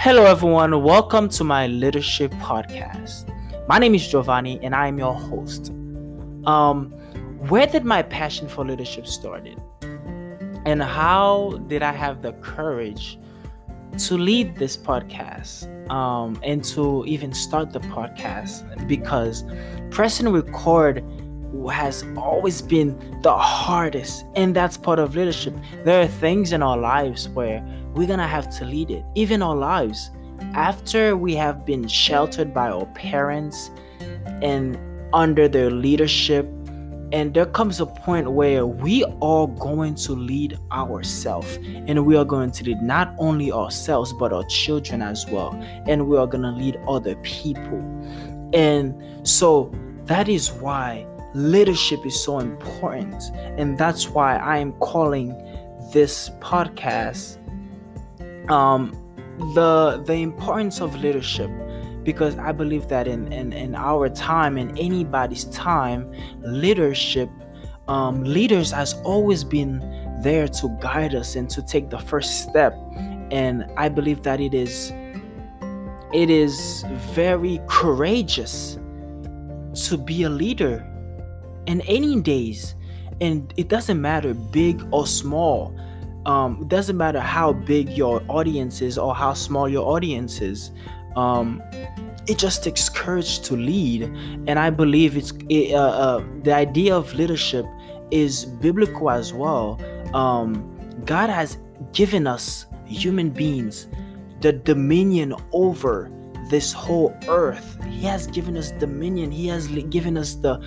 Hello, everyone. Welcome to my leadership podcast. My name is Giovanni, and I am your host. Um, where did my passion for leadership started, and how did I have the courage to lead this podcast, and to even start the podcast? Because pressing record has always been the hardest, and that's part of leadership. There are things in our lives where we're gonna have to lead it, even our lives after we have been sheltered by our parents and under their leadership. And there comes a point where we are going to lead ourselves, and we are going to lead not only ourselves but our children as well, and we are going to lead other people. And so that is why leadership is so important, and that's why I am calling this podcast the importance of leadership, because I believe that in our time, in anybody's time, leadership, leaders has always been there to guide us and to take the first step. And I believe that it is very courageous to be a leader in any days. And it doesn't matter big or small. It doesn't matter how big your audience is or how small your audience is. It just takes courage to lead. And I believe the idea of leadership is biblical as well. God has given us human beings the dominion over this whole earth. He has given us dominion. He has given us the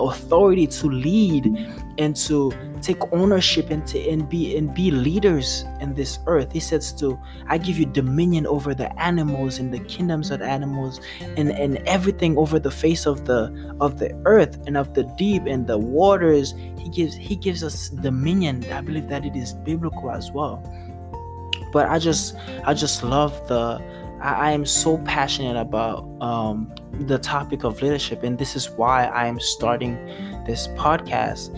authority to lead and to take ownership and be leaders in this earth. He says I give you dominion over the animals and the kingdoms of the animals and everything over the face of the earth and of the deep and the waters. He gives us dominion. I believe that it is biblical as well. But I just love I am so passionate about the topic of leadership, and this is why I am starting this podcast.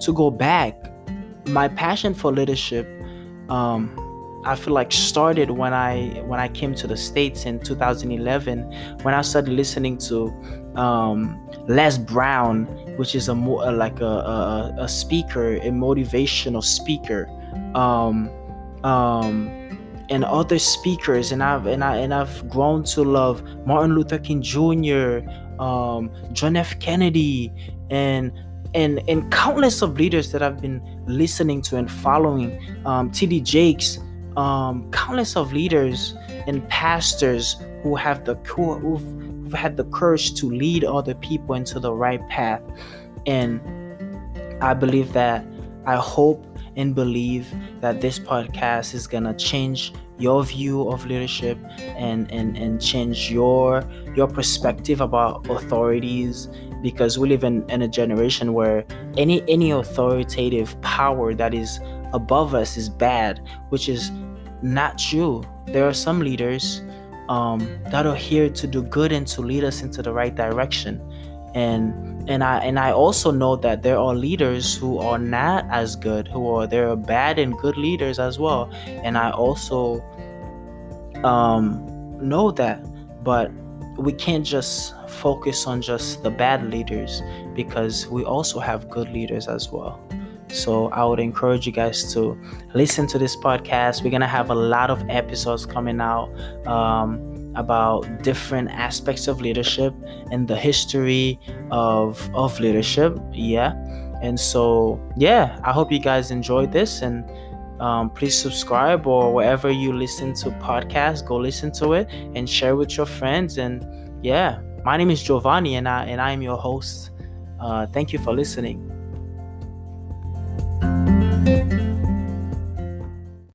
To go back, my passion for leadership, I feel like started when I came to the States in 2011, when I started listening to Les Brown, which is a speaker, a motivational speaker. And other speakers, and I've grown to love Martin Luther King Jr., John F. Kennedy, and countless of leaders that I've been listening to and following, T.D. Jakes, countless of leaders and pastors who've had the courage to lead other people into the right path. And I believe that, I hope and believe that this podcast is gonna change your view of leadership and change your perspective about authorities, because we live in a generation where any authoritative power that is above us is bad, which is not true. There are some leaders that are here to do good and to lead us into the right direction. And I also know that there are leaders who are not as good, there are bad and good leaders as well. And I also know that, but we can't just focus on just the bad leaders, because we also have good leaders as well. So I would encourage you guys to listen to this podcast. We're gonna have a lot of episodes coming out about different aspects of leadership and the history of leadership. And so I hope you guys enjoyed this, and please subscribe, or wherever you listen to podcasts, go listen to it and share with your friends. And my name is Giovanni, and I am your host. Thank you for listening.